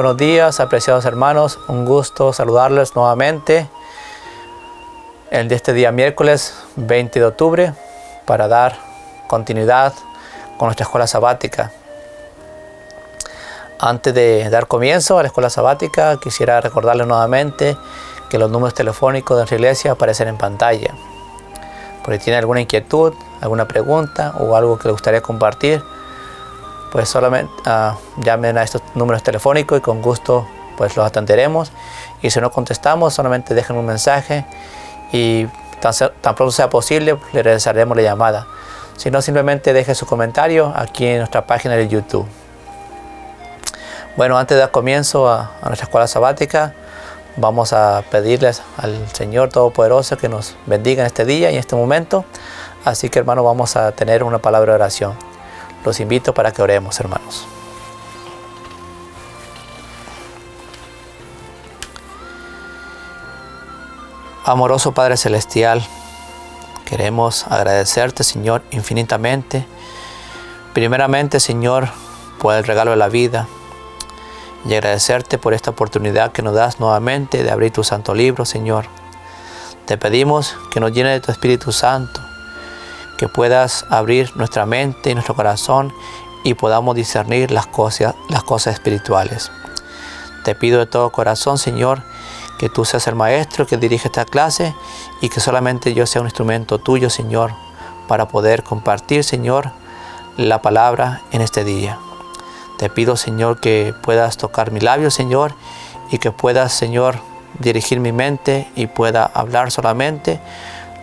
buenos días, apreciados hermanos. Un gusto saludarles nuevamente de este día miércoles 20 de octubre para dar continuidad con nuestra escuela sabática. Antes de dar comienzo a la escuela sabática, quisiera recordarles nuevamente que los números telefónicos de nuestra iglesia aparecen en pantalla. Por si tiene alguna inquietud, alguna pregunta o algo que le gustaría compartir, pues solamente llamen a estos números telefónicos y con gusto pues los atenderemos. Y si no contestamos, solamente dejen un mensaje y tan pronto sea posible le regresaremos la llamada. Si no, simplemente deje su comentario aquí en nuestra página de YouTube. Bueno, antes de dar comienzo a nuestra escuela sabática, vamos a pedirles al Señor Todopoderoso que nos bendiga en este día y en este momento. Así que, hermanos, vamos a tener una palabra de oración. Los invito para que oremos, hermanos. Amoroso Padre Celestial, queremos agradecerte, Señor, infinitamente. Primeramente, Señor, por el regalo de la vida. Y agradecerte por esta oportunidad que nos das nuevamente de abrir tu santo libro, Señor. Te pedimos que nos llene de tu Espíritu Santo, que puedas abrir nuestra mente y nuestro corazón y podamos discernir las cosas espirituales. Te pido de todo corazón, Señor, que tú seas el maestro que dirige esta clase y que solamente yo sea un instrumento tuyo, Señor, para poder compartir, Señor, la palabra en este día. Te pido, Señor, que puedas tocar mi labio, Señor, y que puedas, Señor, dirigir mi mente y pueda hablar solamente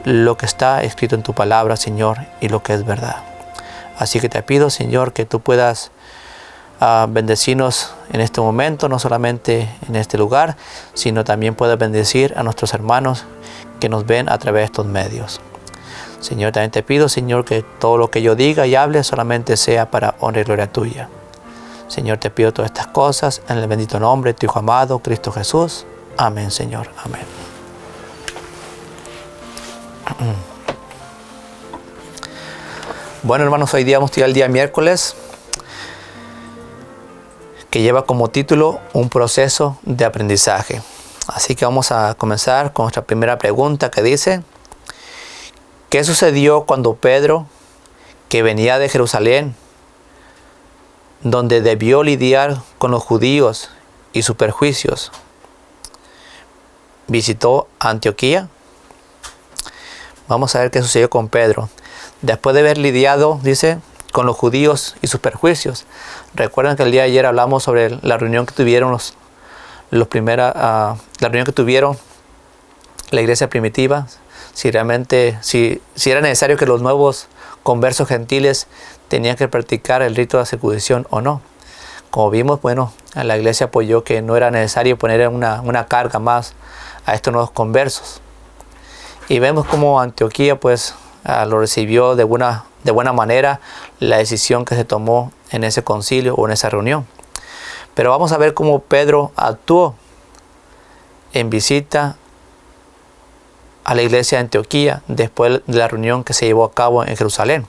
lo que está escrito en tu palabra, Señor, y lo que es verdad. Así que te pido, Señor, que tú puedas bendecirnos en este momento, no solamente en este lugar, sino también puedas bendecir a nuestros hermanos que nos ven a través de estos medios. Señor, también te pido, Señor, que todo lo que yo diga y hable solamente sea para honra y gloria tuya. Señor, te pido todas estas cosas en el bendito nombre de tu Hijo amado, Cristo Jesús. Amén, Señor. Amén. Bueno, hermanos, hoy día vamos a estudiar el día miércoles, que lleva como título un proceso de aprendizaje. Así que vamos a comenzar con nuestra primera pregunta, que dice: ¿qué sucedió cuando Pedro, que venía de Jerusalén, donde debió lidiar con los judíos y sus perjuicios, visitó Antioquía? Vamos a ver qué sucedió con Pedro. Después de haber lidiado, dice, con los judíos y sus perjuicios. Recuerdan que el día de ayer hablamos sobre la reunión que tuvieron la reunión que tuvieron la iglesia primitiva. Si realmente, si era necesario que los nuevos conversos gentiles tenían que practicar el rito de la circuncisión o no. Como vimos, bueno, la iglesia apoyó que no era necesario poner una carga más a estos nuevos conversos. Y vemos cómo Antioquía pues lo recibió de buena manera la decisión que se tomó en ese concilio o en esa reunión. Pero vamos a ver cómo Pedro actuó en visita a la iglesia de Antioquía después de la reunión que se llevó a cabo en Jerusalén.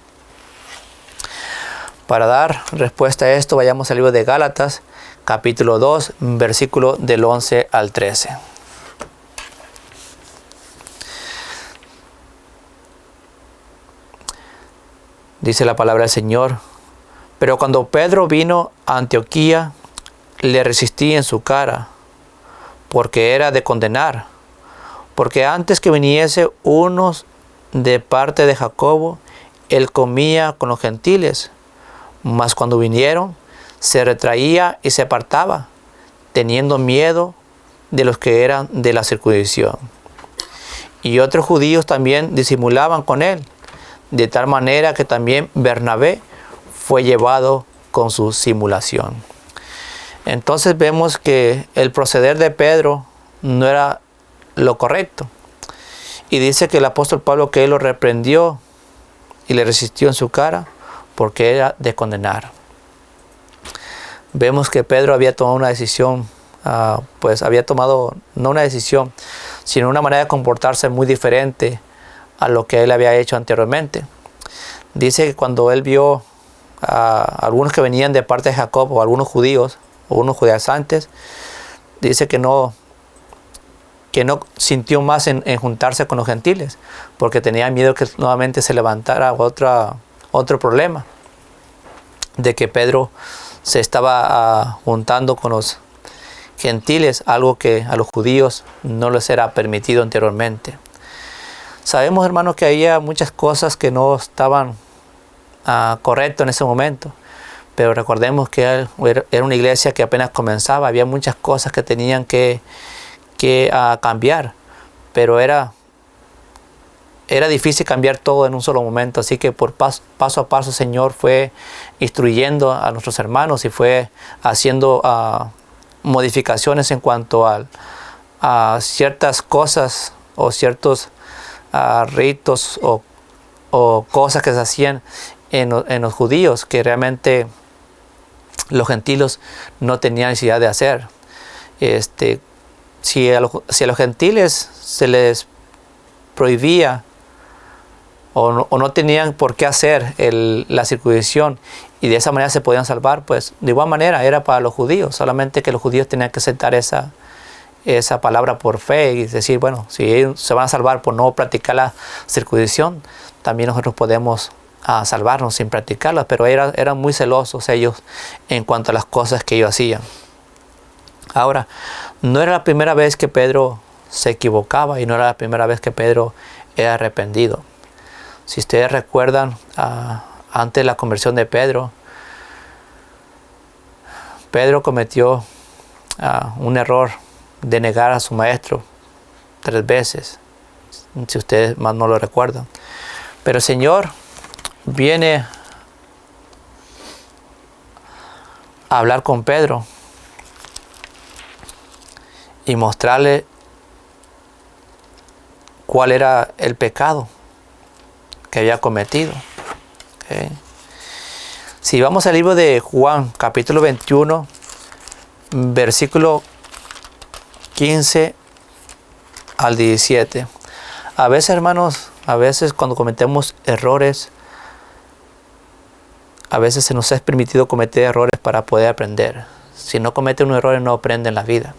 Para dar respuesta a esto, vayamos al libro de Gálatas, capítulo 2, versículo del 11 al 13. Dice la palabra del Señor: pero cuando Pedro vino a Antioquía, le resistí en su cara, porque era de condenar. Porque antes que viniese unos de parte de Jacobo, él comía con los gentiles. Mas cuando vinieron, se retraía y se apartaba, teniendo miedo de los que eran de la circuncisión. Y otros judíos también disimulaban con él, de tal manera que también Bernabé fue llevado con su simulación. Entonces vemos que el proceder de Pedro no era lo correcto. Y dice que el apóstol Pablo que él lo reprendió y le resistió en su cara porque era de condenar. Vemos que Pedro había tomado una decisión, pues había tomado no una decisión, sino una manera de comportarse muy diferente a lo que él había hecho anteriormente. Dice que cuando él vio a algunos que venían de parte de Jacob o algunos judíos o unos judaizantes, dice que no sintió más en juntarse con los gentiles, porque tenía miedo que nuevamente se levantara otro problema, de que Pedro se estaba juntando con los gentiles, algo que a los judíos no les era permitido anteriormente. Sabemos, hermanos, que había muchas cosas que no estaban correctas en ese momento, pero recordemos que era una iglesia que apenas comenzaba, había muchas cosas que tenían que cambiar, pero era difícil cambiar todo en un solo momento, así que por paso a paso el Señor fue instruyendo a nuestros hermanos y fue haciendo modificaciones en cuanto a ciertas cosas o ciertos ritos o cosas que se hacían en los judíos que realmente los gentiles no tenían necesidad de hacer. Si a los gentiles se les prohibía o no tenían por qué hacer la circuncisión y de esa manera se podían salvar, pues de igual manera era para los judíos, solamente que los judíos tenían que aceptar esa palabra por fe y decir, bueno, si ellos se van a salvar por no practicar la circuncisión, también nosotros podemos salvarnos sin practicarla, pero eran muy celosos ellos en cuanto a las cosas que ellos hacían. Ahora, no era la primera vez que Pedro se equivocaba y no era la primera vez que Pedro era arrepentido. Si ustedes recuerdan, antes de la conversión de Pedro cometió un error de negar a su maestro 3 veces, si ustedes más no lo recuerdan. Pero el Señor viene a hablar con Pedro y mostrarle cuál era el pecado que había cometido. ¿Okay? Si vamos al libro de Juan, capítulo 21, versículo 15 al 17. A veces, hermanos, cuando cometemos errores, a veces se nos es permitido cometer errores para poder aprender. Si no comete un error, no aprende en la vida.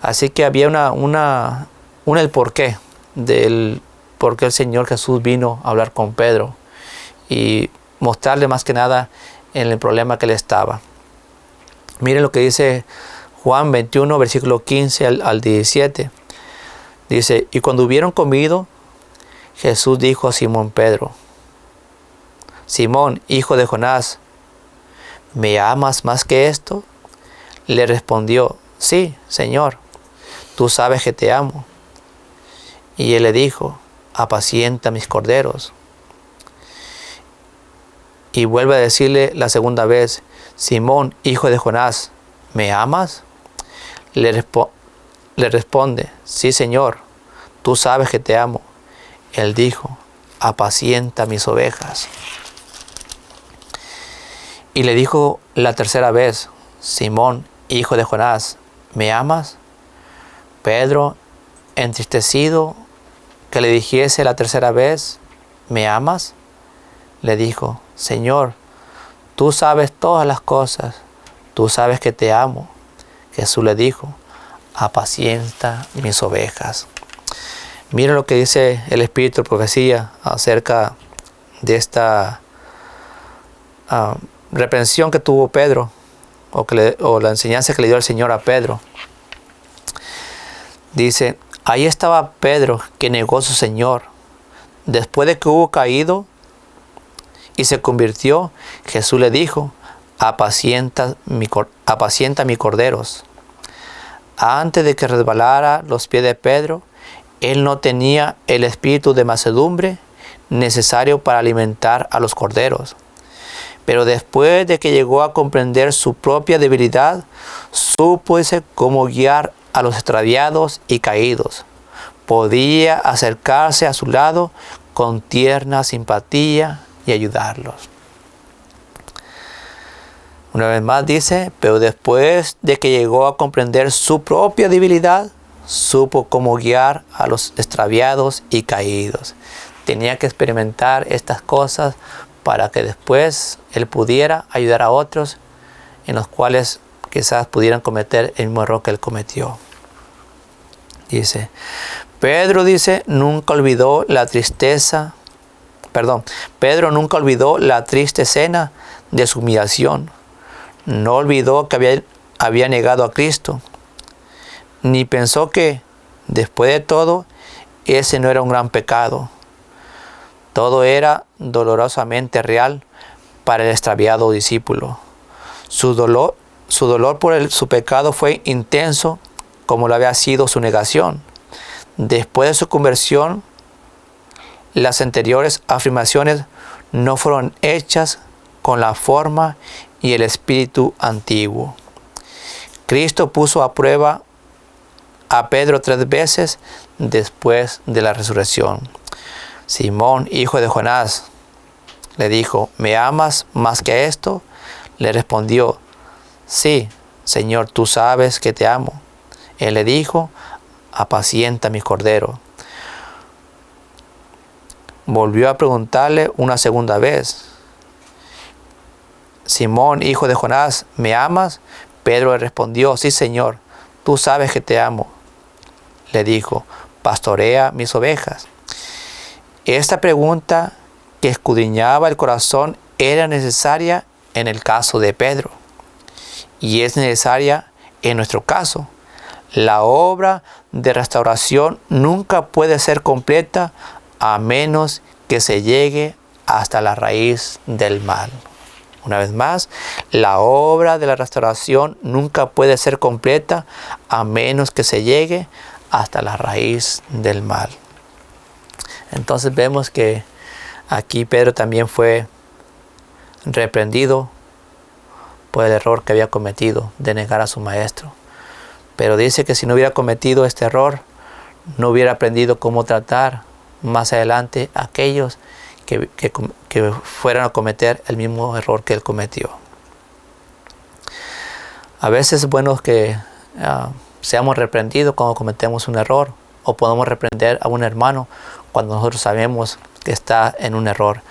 Así que había el porqué del por qué el Señor Jesús vino a hablar con Pedro y mostrarle más que nada en el problema que él estaba. Miren lo que dice Juan 21, versículo 15 al 17. Dice, y cuando hubieron comido, Jesús dijo a Simón Pedro, Simón, hijo de Jonás, ¿me amas más que esto? Le respondió, sí, Señor, tú sabes que te amo. Y él le dijo, apacienta mis corderos. Y vuelve a decirle la segunda vez, Simón, hijo de Jonás, ¿me amas? Le responde, sí, Señor, tú sabes que te amo. Él dijo, apacienta mis ovejas. Y le dijo la tercera vez, Simón, hijo de Jonás, ¿me amas? Pedro, entristecido, que le dijese la tercera vez, ¿me amas? Le dijo, Señor, tú sabes todas las cosas, tú sabes que te amo. Jesús le dijo, apacienta mis ovejas. Mira lo que dice el Espíritu de Profecía acerca de esta reprensión que tuvo Pedro, o la enseñanza que le dio el Señor a Pedro. Dice, ahí estaba Pedro que negó a su Señor. Después de que hubo caído y se convirtió, Jesús le dijo, apacienta mis corderos. Antes de que resbalara los pies de Pedro, él no tenía el espíritu de mansedumbre necesario para alimentar a los corderos. Pero después de que llegó a comprender su propia debilidad, supo cómo guiar a los extraviados y caídos. Podía acercarse a su lado con tierna simpatía y ayudarlos. Una vez más dice, pero después de que llegó a comprender su propia debilidad, supo cómo guiar a los extraviados y caídos. Tenía que experimentar estas cosas para que después él pudiera ayudar a otros en los cuales quizás pudieran cometer el mismo error que él cometió. Dice, Pedro nunca olvidó la triste escena de su humillación. No olvidó que había negado a Cristo, ni pensó que, después de todo, ese no era un gran pecado. Todo era dolorosamente real para el extraviado discípulo. Su dolor por su pecado fue intenso, como lo había sido su negación. Después de su conversión, las anteriores afirmaciones no fueron hechas con la forma y el espíritu antiguo. Cristo puso a prueba a Pedro 3 veces después de la resurrección. Simón, hijo de Jonás, le dijo, ¿me amas más que esto? Le respondió, sí, Señor, tú sabes que te amo. Él le dijo, apacienta mis corderos. Volvió a preguntarle una segunda vez, Simón, hijo de Jonás, ¿me amas? Pedro le respondió, sí, Señor, tú sabes que te amo. Le dijo, pastorea mis ovejas. Esta pregunta que escudriñaba el corazón era necesaria en el caso de Pedro y es necesaria en nuestro caso. La obra de restauración nunca puede ser completa a menos que se llegue hasta la raíz del mal. Una vez más, la obra de la restauración nunca puede ser completa a menos que se llegue hasta la raíz del mal. Entonces vemos que aquí Pedro también fue reprendido por el error que había cometido de negar a su maestro. Pero dice que si no hubiera cometido este error, no hubiera aprendido cómo tratar más adelante a aquellos que fueran a cometer el mismo error que él cometió. A veces es bueno que seamos reprendidos cuando cometemos un error, o podemos reprender a un hermano cuando nosotros sabemos que está en un error.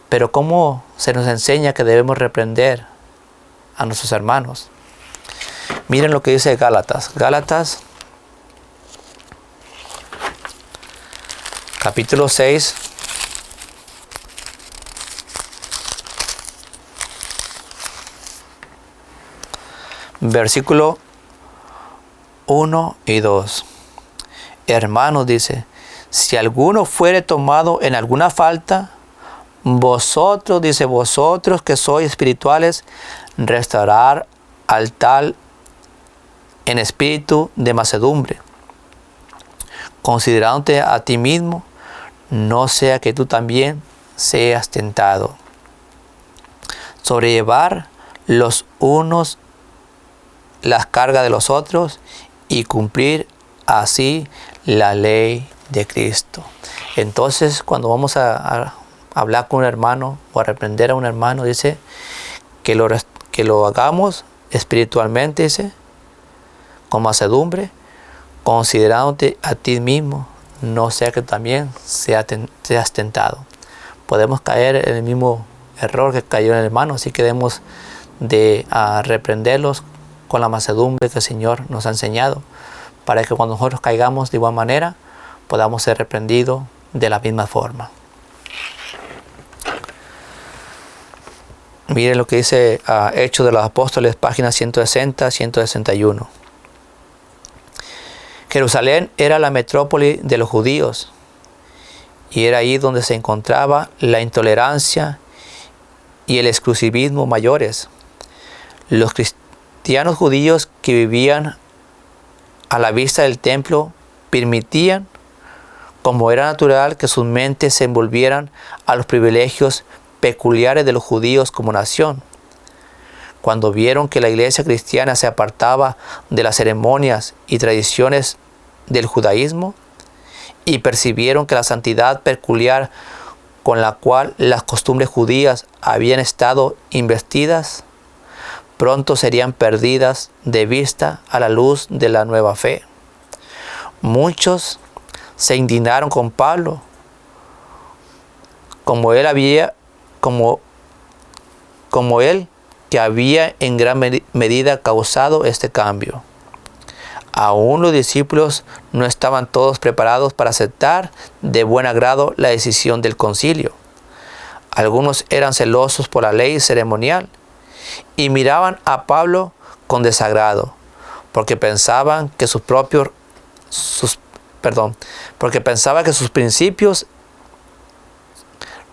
Pero ¿cómo se nos enseña que debemos reprender a nuestros hermanos? Miren lo que dice Gálatas. Gálatas, capítulo 6. Versículo 1 y 2. Hermanos, dice, si alguno fuere tomado en alguna falta, vosotros que sois espirituales, restaurar al tal en espíritu de mansedumbre, considerándote a ti mismo, no sea que tú también seas tentado. Sobrellevar los unos las cargas de los otros y cumplir así la ley de Cristo. Entonces, cuando vamos a hablar con un hermano o a reprender a un hermano, dice que lo hagamos espiritualmente, dice, con mansedumbre, considerándote a ti mismo, no sea que también seas tentado. Podemos caer en el mismo error que cayó el hermano, así que debemos de reprenderlos con la mansedumbre que el Señor nos ha enseñado, para que cuando nosotros caigamos de igual manera, podamos ser reprendidos de la misma forma. Miren lo que dice Hechos de los Apóstoles, páginas 160, 161. Jerusalén era la metrópoli de los judíos y era ahí donde se encontraba la intolerancia y el exclusivismo mayores. Los cristianos judíos que vivían a la vista del templo permitían, como era natural, que sus mentes se envolvieran a los privilegios peculiares de los judíos como nación. Cuando vieron que la iglesia cristiana se apartaba de las ceremonias y tradiciones del judaísmo y percibieron que la santidad peculiar con la cual las costumbres judías habían estado investidas, pronto serían perdidas de vista a la luz de la nueva fe. Muchos se indignaron con Pablo, como él que había en gran medida causado este cambio. Aún los discípulos no estaban todos preparados para aceptar de buen agrado la decisión del concilio. Algunos eran celosos por la ley ceremonial y miraban a Pablo con desagrado, porque pensaban que sus principios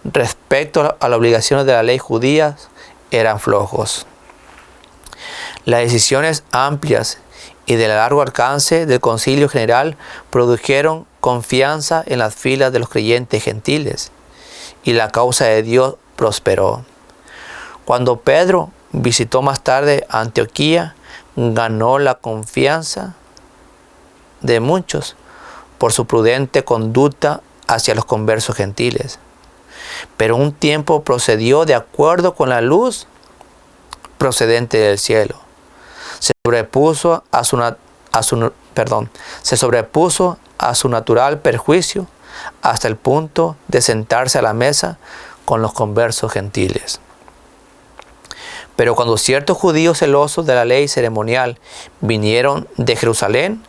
respecto a las obligaciones de la ley judía eran flojos. Las decisiones amplias y de largo alcance del Concilio General produjeron confianza en las filas de los creyentes gentiles, y la causa de Dios prosperó. Cuando Pedro visitó más tarde Antioquía, ganó la confianza de muchos por su prudente conducta hacia los conversos gentiles. Pero un tiempo procedió de acuerdo con la luz procedente del cielo. Se sobrepuso a su natural perjuicio hasta el punto de sentarse a la mesa con los conversos gentiles. Pero cuando ciertos judíos celosos de la ley ceremonial vinieron de Jerusalén,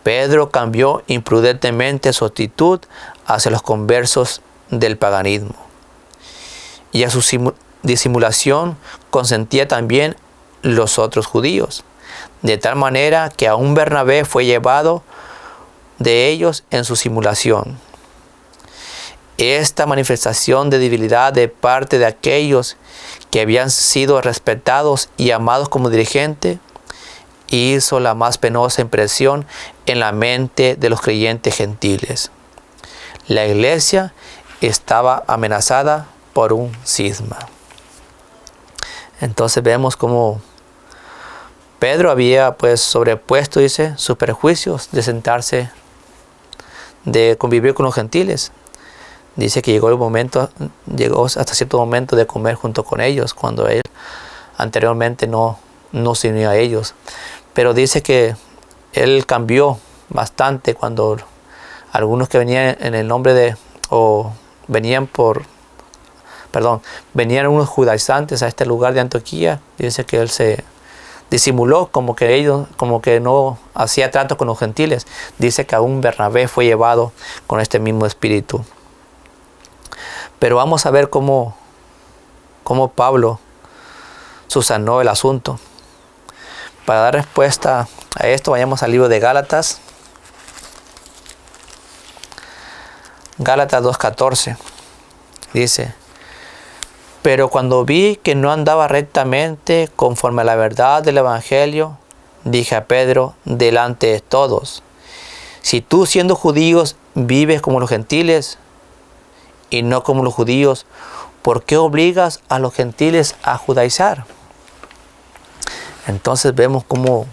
Pedro cambió imprudentemente su actitud hacia los conversos del paganismo. Y a su disimulación consentía también los otros judíos, de tal manera que aún Bernabé fue llevado de ellos en su simulación. Esta manifestación de debilidad de parte de aquellos que habían sido respetados y amados como dirigentes hizo la más penosa impresión en la mente de los creyentes gentiles. La iglesia estaba amenazada por un cisma. Entonces vemos cómo Pedro había sobrepuesto, sus prejuicios de sentarse, de convivir con los gentiles. Dice que llegó hasta cierto momento de comer junto con ellos, cuando él anteriormente no se unió a ellos. Pero dice que él cambió bastante cuando algunos que venían en el nombre de, venían unos judaizantes a este lugar de Antioquía. Dice que él se disimuló como que no hacía trato con los gentiles. Dice que aún Bernabé fue llevado con este mismo espíritu. Pero vamos a ver cómo Pablo subsanó el asunto. Para dar respuesta a esto, vayamos al libro de Gálatas. Gálatas 2:14. Dice: pero cuando vi que no andaba rectamente conforme a la verdad del Evangelio, dije a Pedro delante de todos: si tú, siendo judíos, vives como los gentiles y no como los judíos, ¿por qué obligas a los gentiles a judaizar? Entonces vemos cómo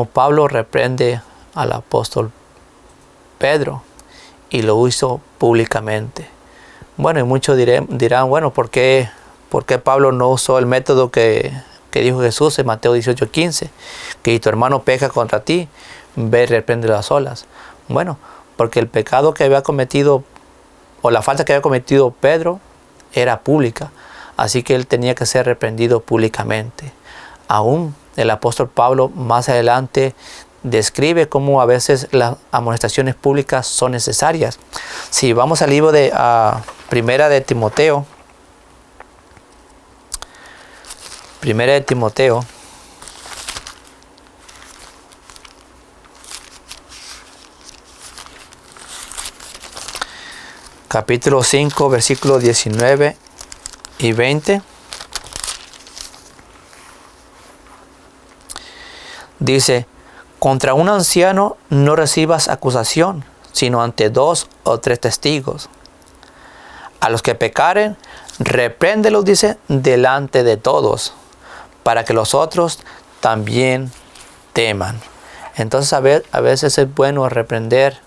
Pablo reprende al apóstol Pedro, y lo hizo públicamente. Bueno, y muchos dirán, bueno, ¿por qué Pablo no usó el método que dijo Jesús en Mateo 18:15? Que si tu hermano peca contra ti, ve y repréndelo a solas. Bueno, porque el pecado que había cometido, o la falta que había cometido Pedro, era pública. Así que él tenía que ser reprendido públicamente. Aún el apóstol Pablo más adelante describe cómo a veces las amonestaciones públicas son necesarias. Si vamos al libro de Primera de Timoteo, capítulo 5, versículos 19 y 20. Dice: contra un anciano no recibas acusación, sino ante 2 o 3 testigos. A los que pecaren, repréndelos, dice, delante de todos, para que los otros también teman. Entonces a veces es bueno reprender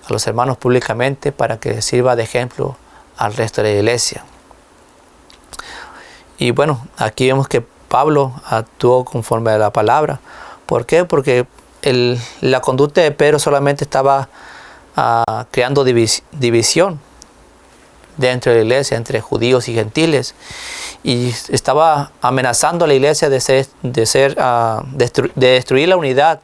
a los hermanos públicamente para que sirva de ejemplo al resto de la iglesia. Y bueno, aquí vemos que Pablo actuó conforme a la palabra. ¿Por qué? Porque la conducta de Pedro solamente estaba creando división. dentro de la iglesia, entre judíos y gentiles, y estaba amenazando a la iglesia de destruir la unidad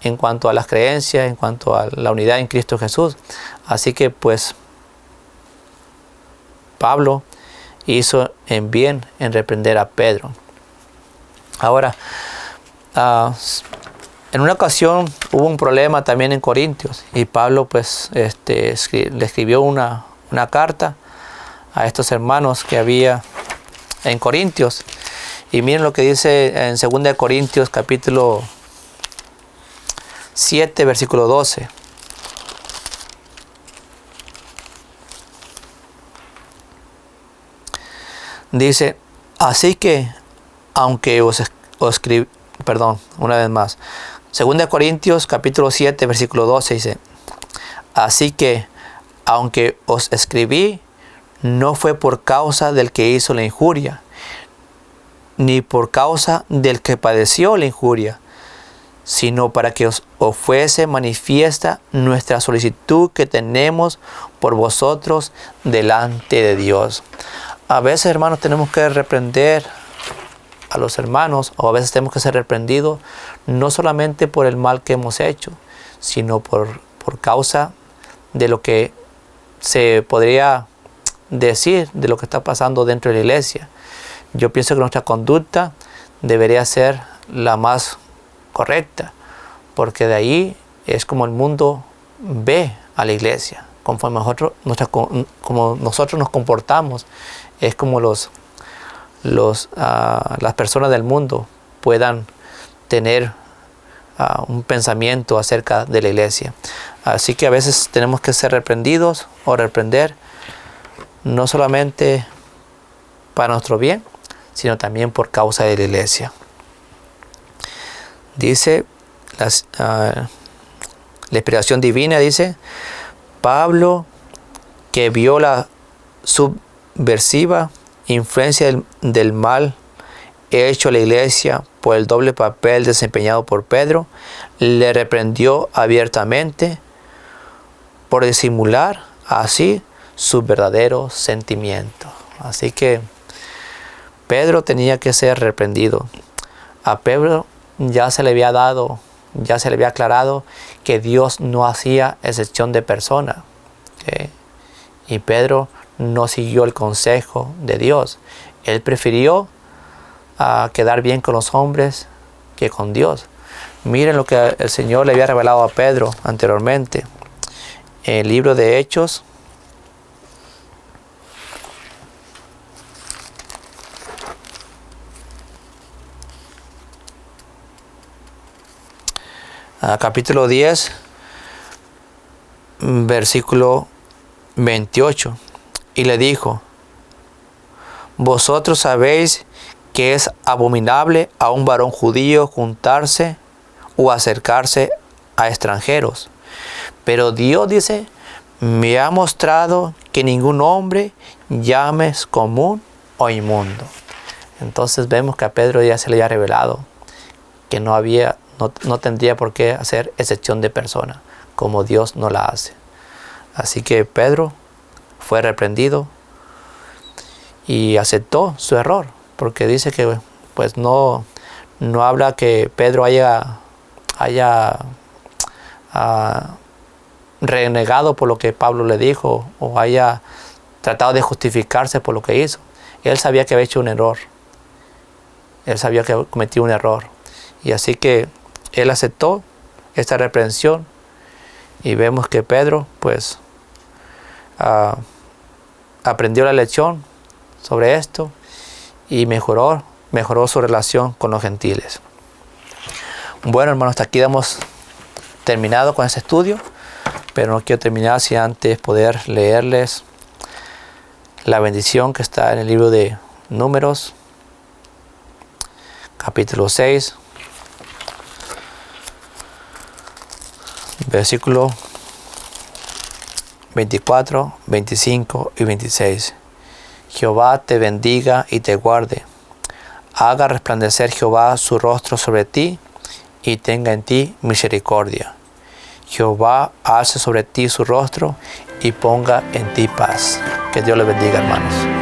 en cuanto a las creencias, en cuanto a la unidad en Cristo Jesús. Así que pues Pablo hizo en bien en reprender a Pedro. Ahora, en una ocasión hubo un problema también en Corintios, y Pablo pues le escribió una carta a estos hermanos que había en Corintios. Y miren lo que dice en 2 Corintios capítulo 7, versículo 12. Dice, así que, aunque una vez más. 2 Corintios capítulo 7, versículo 12 dice, así que, aunque os escribí, no fue por causa del que hizo la injuria, ni por causa del que padeció la injuria, sino para que os fuese manifiesta nuestra solicitud que tenemos por vosotros delante de Dios. A veces, hermanos, tenemos que reprender a los hermanos, o a veces tenemos que ser reprendidos, no solamente por el mal que hemos hecho, sino por causa de lo que se podría decir de lo que está pasando dentro de la iglesia. Yo pienso que nuestra conducta debería ser la más correcta, porque de ahí es como el mundo ve a la iglesia. Conforme como nosotros nos comportamos, es como las personas del mundo puedan tener un pensamiento acerca de la iglesia. Así que a veces tenemos que ser reprendidos o reprender, no solamente para nuestro bien, sino también por causa de la iglesia. Dice la inspiración divina, dice, Pablo, que vio la subversiva influencia del mal hecho a la iglesia por el doble papel desempeñado por Pedro, le reprendió abiertamente por disimular así su verdadero sentimiento. Así que Pedro tenía que ser reprendido. A Pedro ya se le había aclarado que Dios no hacía excepción de persona, ¿okay? Y Pedro no siguió el consejo de Dios. Él prefirió quedar bien con los hombres que con Dios. Miren lo que el Señor le había revelado a Pedro anteriormente. En el libro de Hechos, capítulo 10, versículo 28. Y le dijo, vosotros sabéis que es abominable a un varón judío juntarse o acercarse a extranjeros. Pero Dios, dice, me ha mostrado que ningún hombre llames común o inmundo. Entonces vemos que a Pedro ya se le había revelado que no tendría por qué hacer excepción de persona, como Dios no la hace. Así que Pedro fue reprendido y aceptó su error, porque dice que pues no habla que Pedro haya renegado por lo que Pablo le dijo o haya tratado de justificarse por lo que hizo. Él sabía que había hecho un error. Él sabía que cometió un error. Y así que él aceptó esta reprensión, y vemos que Pedro pues aprendió la lección sobre esto y mejoró su relación con los gentiles. Bueno, hermanos, hasta aquí hemos terminado con este estudio, pero no quiero terminar sin antes poder leerles la bendición que está en el libro de Números, capítulo 6, versículo 24, 25 y 26. Jehová te bendiga y te guarde. Haga resplandecer Jehová su rostro sobre ti y tenga en ti misericordia. Jehová alce sobre ti su rostro y ponga en ti paz. Que Dios les bendiga, hermanos.